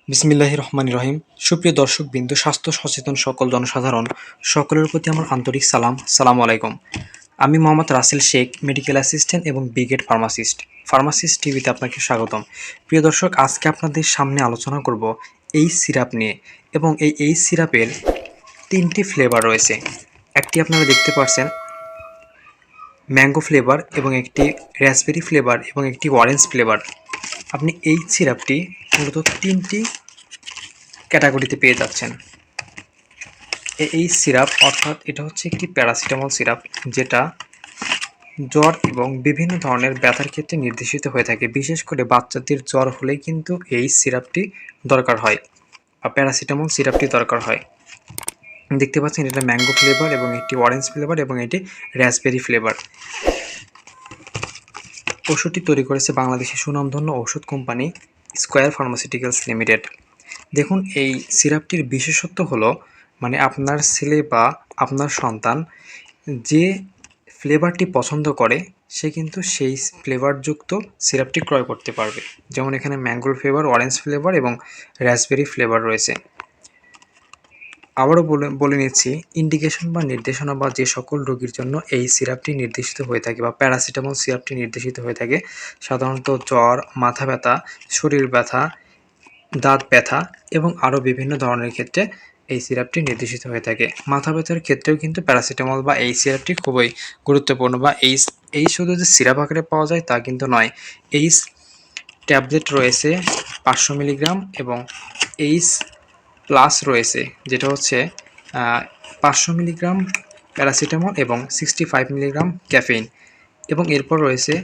বিসমিল্লাহির রহমানির রহিম। সুপ্রিয় দর্শকবৃন্দ, স্বাস্থ্য সচেতন সকল জনসাধারণ সকলের প্রতি আমার আন্তরিক সালাম আলাইকুম। আমি মোহাম্মদ রাসেল শেখ, মেডিকেল অ্যাসিস্ট্যান্ট এবং ব্রিগেড ফার্মাসিস্ট টিভিতে আপনাকে স্বাগতম। প্রিয় দর্শক, আজকে আপনাদের সামনে আলোচনা করব এই সিরাপ নিয়ে, এবং এই সিরাপের তিনটি ফ্লেভার রয়েছে। একটি আপনারা দেখতে পাচ্ছেন ম্যাঙ্গো ফ্লেভার, এবং একটি রাসবেরি ফ্লেভার, এবং একটি অরেঞ্জ ফ্লেভার। আপনি এই সিরাপটি মূলত তিনটি ক্যাটাগরিতে পেয়ে যাচ্ছেন। এই সিরাপ অর্থাৎ এটা হচ্ছে একটি প্যারাসিটামল সিরাপ, যেটা জ্বর এবং বিভিন্ন ধরনের ব্যথার ক্ষেত্রে নির্দেশিত হয়ে থাকে। বিশেষ করে বাচ্চাদের জ্বর হলেই কিন্তু এই সিরাপটি দরকার হয়, বা প্যারাসিটামল সিরাপটি দরকার হয়। দেখতে পাচ্ছেন এটা ম্যাঙ্গো ফ্লেভার, এবং একটি অরেঞ্জ ফ্লেভার, এবং এটি রাসবেরি ফ্লেভার। ওষুধটি তৈরি করেছে বাংলাদেশের সুনামধন্য ওষুধ কোম্পানি স্কয়ার ফার্মাসিউটিক্যালস লিমিটেড। দেখুন, এই সিরাপটির বিশেষত্ব হলো, মানে আপনার ছেলে বা আপনার সন্তান যে ফ্লেভারটি পছন্দ করে সে কিন্তু সেই ফ্লেভারযুক্ত সিরাপটি ক্রয় করতে পারবে। যেমন এখানে ম্যাঙ্গো ফ্লেভার, অরেঞ্জ ফ্লেভার এবং রাসবেরি ফ্লেভার রয়েছে। আবারও বলে নিচ্ছি, ইন্ডিকেশন বা নির্দেশনা বা যে সকল রোগীর জন্য এই সিরাপটি নির্দেশিত হয়ে থাকে, বা প্যারাসিটামল সিরাপটি নির্দেশিত হয়ে থাকে, সাধারণত জ্বর, মাথা ব্যথা, শরীর ব্যথা, দাঁত ব্যথা এবং আরও বিভিন্ন ধরনের ক্ষেত্রে এই সিরাপটি নির্দেশিত হয়ে থাকে। মাথা ব্যথার ক্ষেত্রেও কিন্তু প্যারাসিটামল বা এই সিরাপটি খুবই গুরুত্বপূর্ণ। বা এই শুধু যে সিরাপ আকারে পাওয়া যায় তা কিন্তু নয়। এই ট্যাবলেট রয়েছে 500 মিলিগ্রাম, এবং এইচ প্লাস রয়েছে, যেটা হচ্ছে 500 মিলিগ্রাম প্যারাসিটামল এবং 65 মিলিগ্রাম ক্যাফেইন। এবং এরপর রয়েছে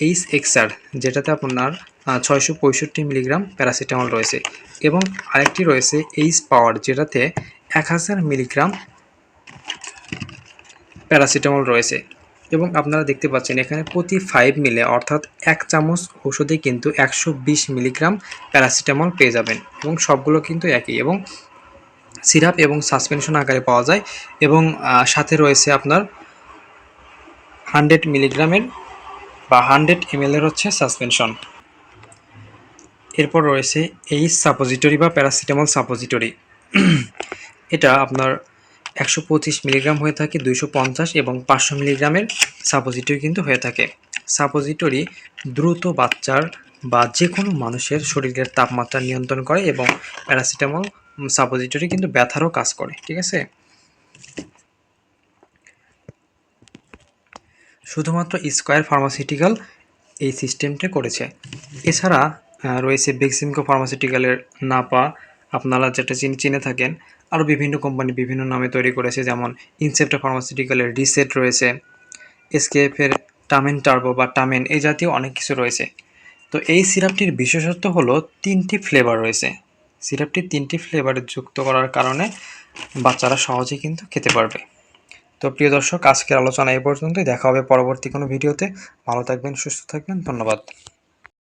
এইচ এক্সআর, যেটাতে আপনার 665 মিলিগ্রাম প্যারাসিটামল রয়েছে। এবং আরেকটি রয়েছে এইচ পাওয়ার, যেটাতে 1000 মিলিগ্রাম প্যারাসিটামল রয়েছে। এবং আপনারা দেখতে পাচ্ছেন এখানে প্রতি 5 মিলে, অর্থাৎ 1 চামচ ওষুধে কিন্তু 120 মিলিগ্রাম প্যারাসিটামল পেয়ে যাবেন, এবং সবগুলো কিন্তু একই, এবং সিরাপ এবং সাসপেনশন আকারে পাওয়া যায়। এবং সাথে রয়েছে আপনার 100 মিলিগ্রামের বা 100 ml হচ্ছে সাসপেনশন। এরপর রয়েছে এইচ সাপোজিটরি বা প্যারাসিটামল সাপোজিটরি। এটা আপনার 125 মিলিগ্রাম হয়ে থাকে, 250 এবং 500 মিলিগ্রামের সাপোজিটরি কিন্তু হয়ে থাকে। সাপোজিটরি দ্রুত বাচ্চার বা যে কোনো মানুষের শরীরের তাপমাত্রা নিয়ন্ত্রণ করে, এবং প্যারাসিটামল সাপোজিটরি কিন্তু ব্যথারও কাজ করে। ঠিক আছে, শুধুমাত্র স্কয়ার ফার্মাসিউটিক্যাল এই সিস্টেমটা করেছে। এছাড়া রয়েছে বেক্সিমকো ফার্মাসিউটিক্যালের নাপা, আপনারা যেটা চিনে থাকেন। আরও বিভিন্ন কোম্পানি বিভিন্ন নামে তৈরি করেছে, যেমন ইনসেপ্টা ফার্মাসিউটিক্যালের রিসেট রয়েছে, এসকেএফের টামেন টার্বো বা টামেন, এই জাতীয় অনেক কিছু রয়েছে। তো এই সিরাপটির বিশেষত্ব হলো 3টি ফ্লেভার রয়েছে। সিরাপটি 3টি ফ্লেভারে যুক্ত করার কারণে বাচ্চারা সহজেই কিন্তু খেতে পারবে। তো প্রিয় দর্শক, আজকের আলোচনা এই পর্যন্তই। দেখা হবে পরবর্তী কোনো ভিডিওতে। ভালো থাকবেন, সুস্থ থাকবেন, ধন্যবাদ।